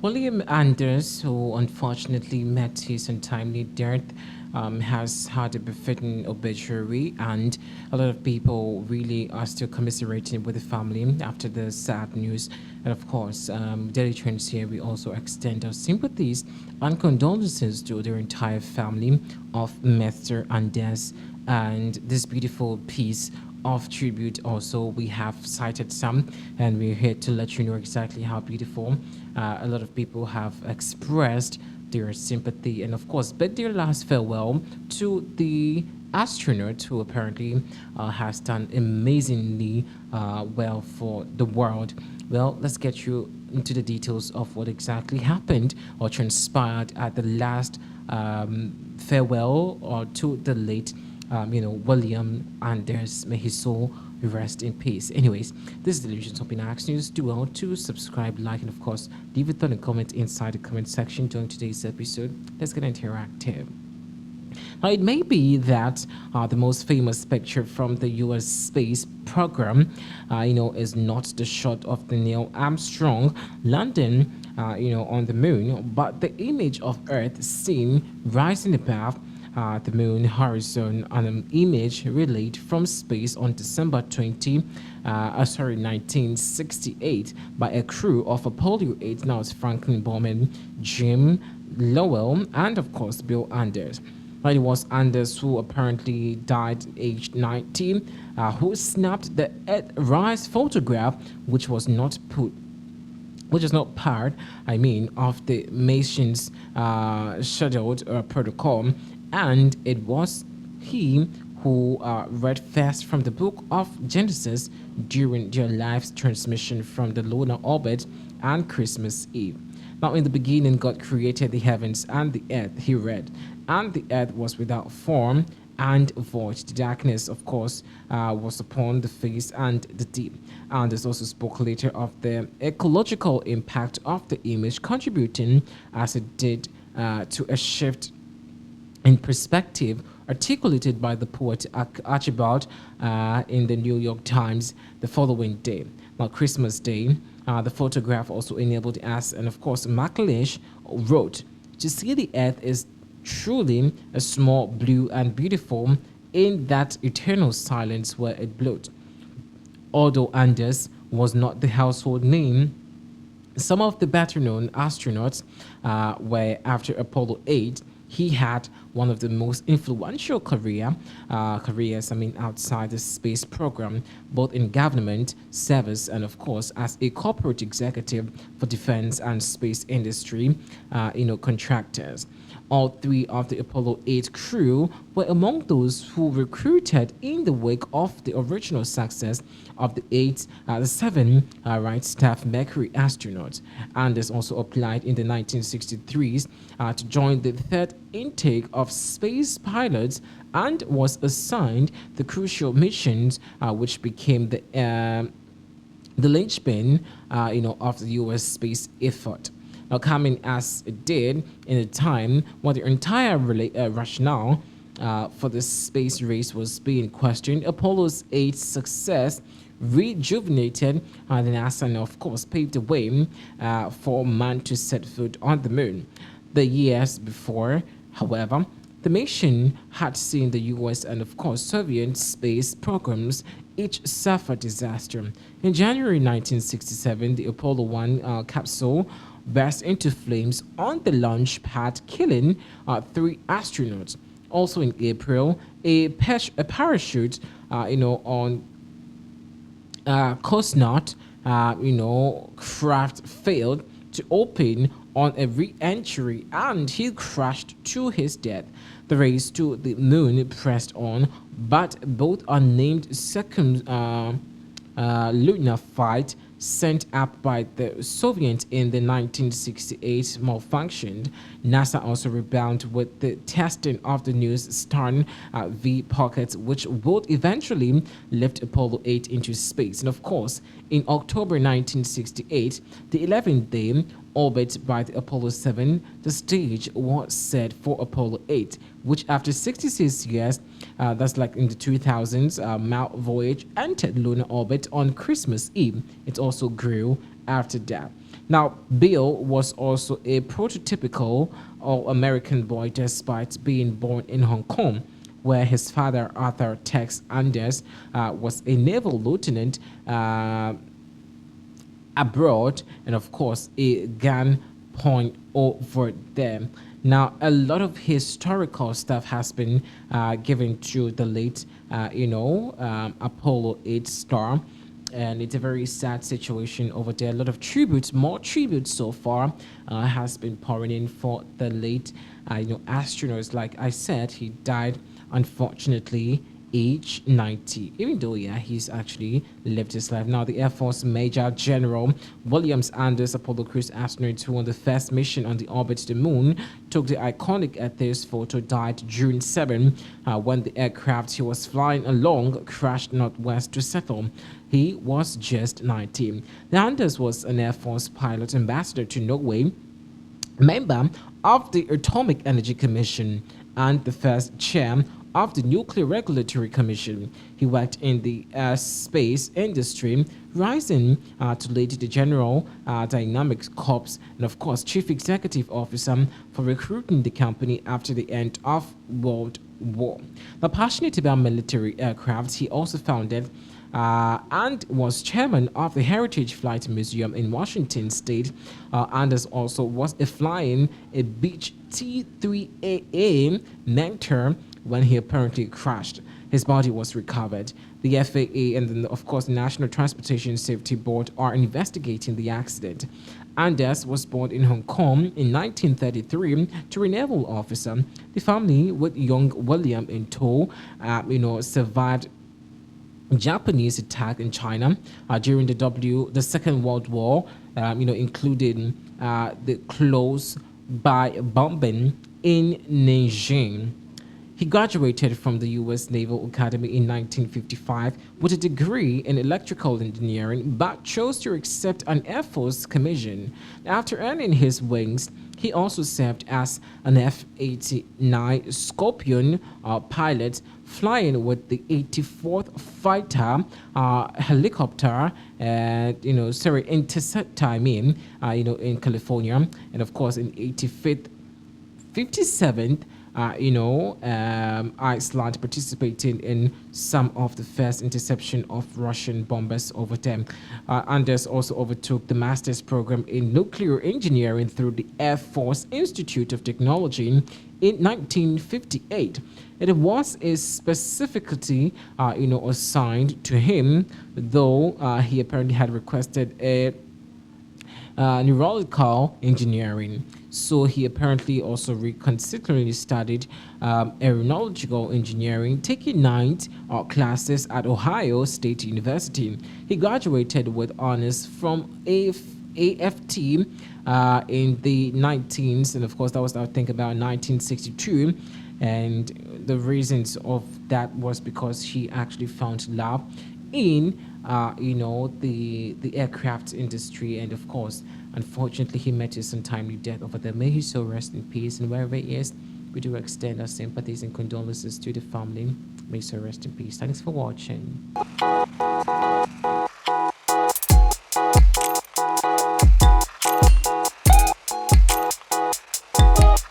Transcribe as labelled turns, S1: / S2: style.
S1: William Anders, who unfortunately met his untimely death, has had a befitting obituary, and a lot of people really are still commiserating with the family after the sad news. And of course, Daily Trends here, we also extend our sympathies and condolences to their entire family of Mr. Anders and this beautiful piece of tribute. Also, we have cited some, and we're here to let you know exactly how beautiful a lot of people have expressed their sympathy and of course bid their last farewell to the astronaut who apparently has done amazingly well for the world. Well, let's get you into the details of what exactly happened or transpired at the last farewell or to the late William Anders. May his soul rest in peace. Anyways, this is the Illusions of Pinax News. Do well to subscribe, like, and of course, leave a thought and comment inside the comment section during today's episode. Let's get interactive. Now, it may be that the most famous picture from the U.S. space program, is not the shot of the Neil Armstrong landing, on the moon, but the image of Earth seen rising above the moon horizon on an image relayed from space on December 1968 by a crew of Apollo 8, now it's Franklin Borman, Jim Lowell, and of course Bill Anders. But it was Anders who apparently died aged 19, who snapped the Earthrise photograph, which was not part, of the mission's scheduled protocol, and it was he who read first from the book of Genesis during their live transmission from the lunar orbit and Christmas Eve. Now, in the beginning, God created the heavens and the earth, he read, and the earth was without form and void. The darkness, of course, was upon the face and the deep. And this also spoke later of the ecological impact of the image, contributing as it did to a shift in perspective articulated by the poet Archibald in the New York Times the following day. Now, Christmas Day, the photograph also enabled us, and of course, MacLeish wrote, "To see the earth is truly a small, blue, and beautiful in that eternal silence where it blowed." Although Anders was not the household name, some of the better known astronauts were after Apollo 8. He had one of the most influential careers, outside the space program, both in government service and, of course, as a corporate executive for defense and space industry, contractors. All three of the Apollo 8 crew were among those who recruited in the wake of the original success of the seven staff Mercury astronauts. Anders also applied in the 1963s to join the third intake of space pilots and was assigned the crucial missions which became the linchpin, of the U.S. space effort. Now, coming as it did in a time when the entire rationale for the space race was being questioned, Apollo's 8 success rejuvenated the NASA and, of course, paved the way for man to set foot on the moon. The years before, however, the mission had seen the US and, of course, Soviet space programs each suffer disaster. In January 1967, the Apollo 1 capsule burst into flames on the launch pad, killing 3 astronauts. Also in April, a parachute, on Cosmonaut, craft failed to open on a re-entry and he crashed to his death. The race to the moon pressed on, but both unnamed second lunar flight sent up by the Soviets in the 1968 malfunctioned. NASA also rebounded with the testing of the new Stern V pockets, which would eventually lift Apollo 8 into space. And of course, in October 1968, the 11th day orbit by the Apollo 7, the stage was set for Apollo 8, which after 66 years, that's like in the 2000s, Mount Voyage entered lunar orbit on Christmas Eve. It also grew after that. Now, Bill was also a prototypical all-American boy despite being born in Hong Kong, where his father, Arthur Tex Anders, was a naval lieutenant abroad, and of course a gun point over there. Now, a lot of historical stuff has been given to the late, Apollo 8 star, and it's a very sad situation over there. A lot of tributes, more tributes so far, has been pouring in for the late, astronauts. Like I said, he died unfortunately age 90, even though yeah he's actually lived his life. Now, the Air Force Major General Williams Anders, Apollo crew astronaut who on the first mission on the orbit to the moon took the iconic Earth photo, died June 7 when the aircraft he was flying along crashed northwest to settle. He was just 19. The Anders was an Air Force pilot, ambassador to Norway, member of the Atomic Energy Commission, and the first chair of the Nuclear Regulatory Commission. He worked in the space industry, rising to lead the General Dynamics Corps and, of course, Chief Executive Officer for recruiting the company after the end of World War. Now, passionate about military aircraft, he also founded and was chairman of the Heritage Flight Museum in Washington State. Anders also was flying a Beech T-3AA mentor when he apparently crashed. His body was recovered. The FAA and then, of course, the National Transportation Safety Board are investigating the accident. Anders was born in Hong Kong in 1933 to a naval officer. The family, with young William in tow, survived Japanese attack in China during the Second World War, including the close by bombing in Nanjing. He graduated from the U.S. Naval Academy in 1955 with a degree in electrical engineering, but chose to accept an Air Force commission. After earning his wings, he also served as an F-89 Scorpion pilot, flying with the 84th Fighter helicopter, interceptor, in California, and of course in 85th 57th, Iceland, participating in some of the first interception of Russian bombers over them. Anders also overtook the master's program in nuclear engineering through the Air Force Institute of Technology in 1958. It was a specificity, assigned to him, though he apparently had requested a neurological engineering. So he apparently also consistently studied aeronautical engineering, taking ninth classes at Ohio State University. He graduated with honors from AFT in the 19th, and of course that was, I think, about 1962. And the reasons of that was because he actually found love in the aircraft industry, and of course, unfortunately, he met his untimely death over there. May he so rest in peace, and wherever he is, we do extend our sympathies and condolences to the family. May he so rest in peace. Thanks for watching.